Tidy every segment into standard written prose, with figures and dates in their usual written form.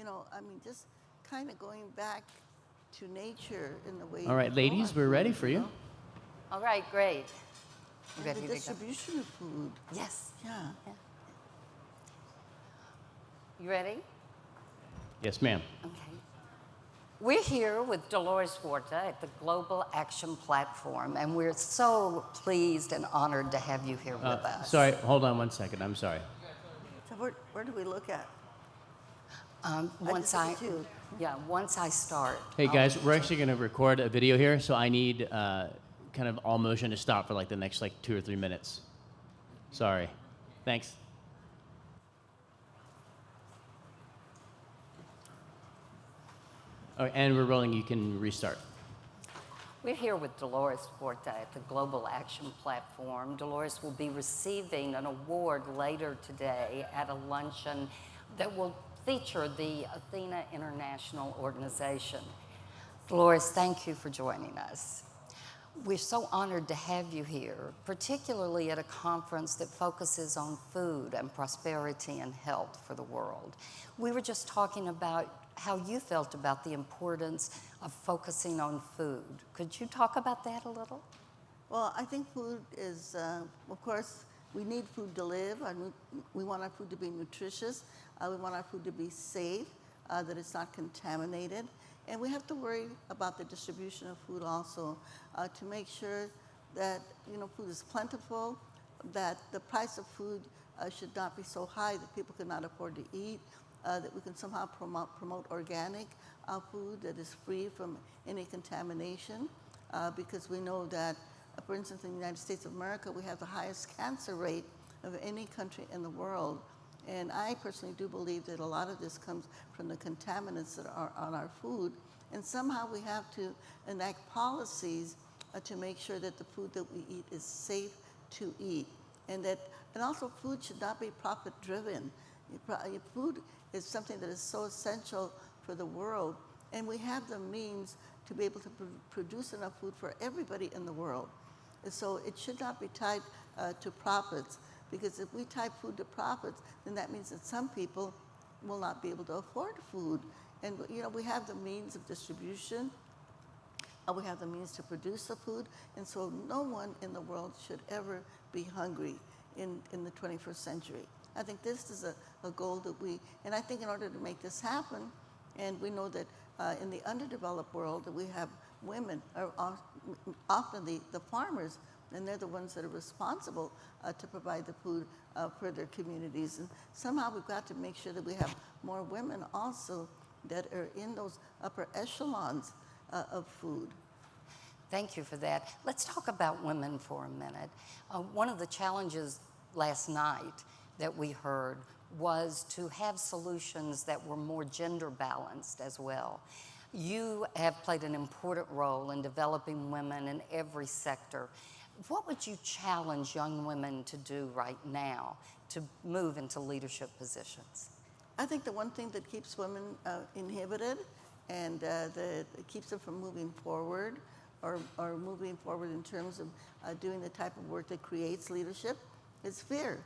I mean, just kind of going back to nature in the way. All right, ladies, we're ready for you. All right, great. You ready The to go? distribution of food. Yes. Yeah. You ready? Yes, ma'am. Okay. We're here with Dolores Huerta at the Global Action Platform, and we're so pleased and honored to have you here with us. Sorry, hold on one second. I'm sorry. So where do we look at? Once I start. Hey, guys, we're actually going to record a video here, so I need kind of all motion to stop for like the next 2 or 3 minutes. Sorry. Thanks. All right, and we're rolling. You can restart. We're here with Dolores Huerta at the Global Action Platform. Dolores will be receiving an award later today at a luncheon that will feature the ATHENA International organization. Dolores, thank you for joining us. We're so honored to have you here, particularly at a conference that focuses on food and prosperity and health for the world. We were just talking about how you felt about the importance of focusing on food. Could you talk about that a little? Well, I think food is, of course, we need food to live. We want our food to be nutritious. We want our food to be safe, that it's not contaminated. And we have to worry about the distribution of food also to make sure that food is plentiful, that the price of food should not be so high that people cannot afford to eat, that we can somehow promote organic food that is free from any contamination, because we know that, for instance, in the United States of America, we have the highest cancer rate of any country in the world. And I personally do believe that a lot of this comes from the contaminants that are on our food. And somehow we have to enact policies to make sure that the food that we eat is safe to eat. And also food should not be profit driven. Food is something that is so essential for the world. And we have the means to be able to produce enough food for everybody in the world. And so it should not be tied to profits. Because if we tie food to profits, then that means that some people will not be able to afford food. And we have the means of distribution, we have the means to produce the food, and so no one in the world should ever be hungry in the 21st century. I think this is a goal that and I think in order to make this happen, and we know that in the underdeveloped world that we have women are often the farmers, and they're the ones that are responsible to provide the food for their communities. And somehow we've got to make sure that we have more women also that are in those upper echelons of food. Thank you for that. Let's talk about women for a minute. One of the challenges last night that we heard was to have solutions that were more gender balanced as well. You have played an important role in developing women in every sector. What would you challenge young women to do right now to move into leadership positions? I think the one thing that keeps women inhibited and that keeps them from moving forward or moving forward in terms of doing the type of work that creates leadership is fear.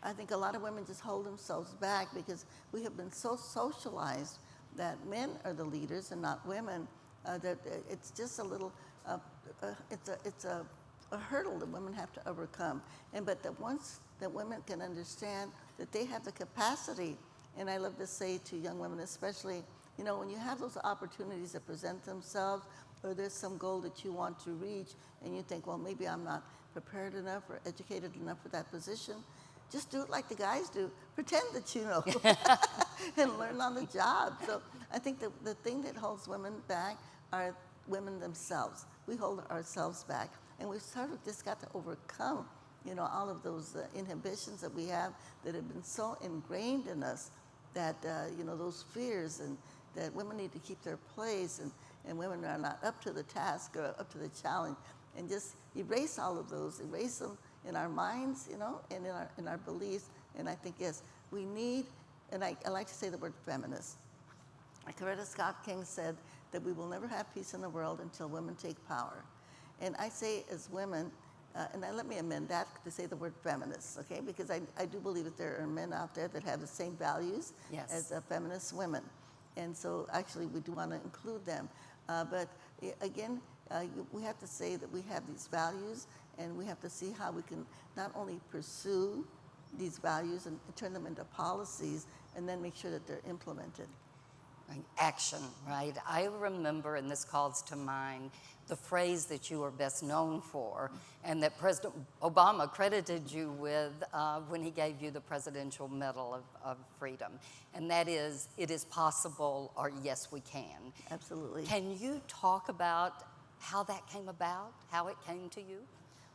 I think a lot of women just hold themselves back because we have been so socialized that men are the leaders and not women, that it's just a little, it's a hurdle that women have to overcome. But that once that women can understand that they have the capacity, and I love to say to young women especially, when you have those opportunities that present themselves, or there's some goal that you want to reach, and you think, well, maybe I'm not prepared enough or educated enough for that position, just do it like the guys do. Pretend that you know, and learn on the job. So I think the thing that holds women back are women themselves. We hold ourselves back. And we've sort of just got to overcome, all of those inhibitions that we have that have been so ingrained in us that, those fears, and that women need to keep their place, and women are not up to the task or up to the challenge. And just erase all of those, erase them in our minds, and in our beliefs. And I think, yes, we need, and I like to say the word feminist. Coretta Scott King said that we will never have peace in the world until women take power. And I say as women, and then let me amend that to say the word feminists, okay? Because I do believe that there are men out there that have the same values Yes. as feminist women. And so actually we do want to include them. But again, we have to say that we have these values, and we have to see how we can not only pursue these values and turn them into policies, and then make sure that they're implemented. Right, action, right? I remember, and this calls to mind, the phrase that you are best known for, and that President Obama credited you with when he gave you the Presidential Medal of Freedom, and that is, "It is possible," or "Yes, we can." Absolutely. Can you talk about how that came about, how it came to you?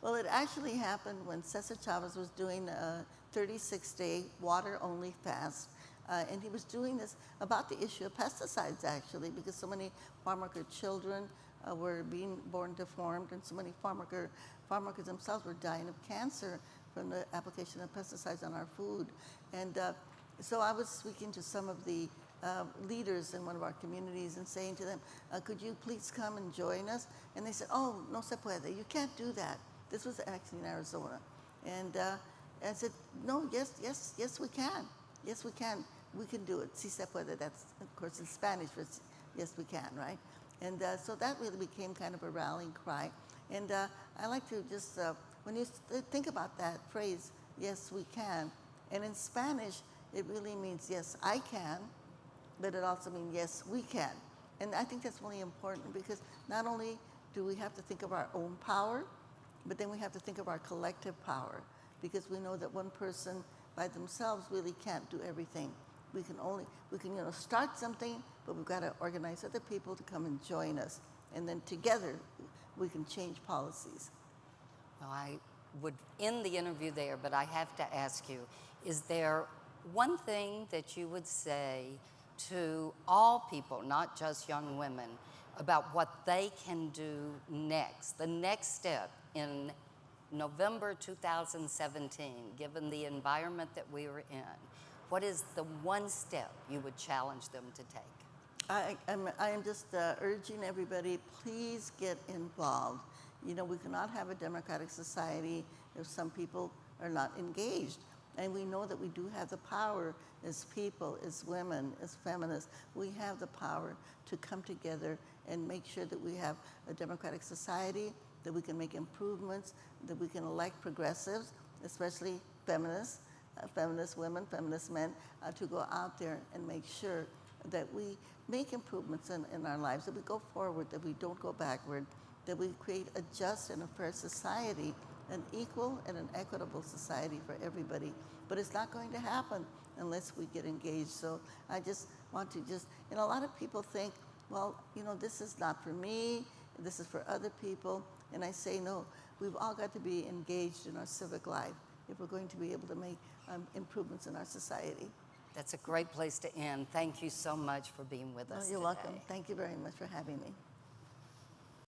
Well, it actually happened when Cesar Chavez was doing a 36-day water-only fast. And he was doing this about the issue of pesticides, actually, because so many farm worker children were being born deformed, and so many farm workers themselves were dying of cancer from the application of pesticides on our food. And so I was speaking to some of the leaders in one of our communities and saying to them, could you please come and join us? And they said, oh, no se puede, you can't do that. This was actually in Arizona. And I said, no, yes, we can. Yes, we can. We can do it. Si se puede. That's, of course, in Spanish for yes, we can, right? And so that really became kind of a rallying cry. And I like to just, when you think about that phrase, yes, we can, and in Spanish, it really means yes, I can, but it also means yes, we can. And I think that's really important, because not only do we have to think of our own power, but then we have to think of our collective power, because we know that one person by themselves really can't do everything. We can start something, but we've got to organize other people to come and join us. And then together, we can change policies. Well, I would end the interview there, but I have to ask you, is there one thing that you would say to all people, not just young women, about what they can do next, the next step in November 2017, given the environment that we were in? What is the one step you would challenge them to take? I am just urging everybody, please get involved. You know, we cannot have a democratic society if some people are not engaged. And we know that we do have the power as people, as women, as feminists. We have the power to come together and make sure that we have a democratic society, that we can make improvements, that we can elect progressives, especially feminists, feminist women, feminist men, to go out there and make sure that we make improvements in our lives, that we go forward, that we don't go backward, that we create a just and a fair society, an equal and an equitable society for everybody. But it's not going to happen unless we get engaged. So I just want to a lot of people think, well, this is not for me, this is for other people. And I say, no, we've all got to be engaged in our civic life if we're going to be able to make improvements in our society. That's a great place to end. Thank you so much for being with us You're today. welcome. Thank you very much for having me.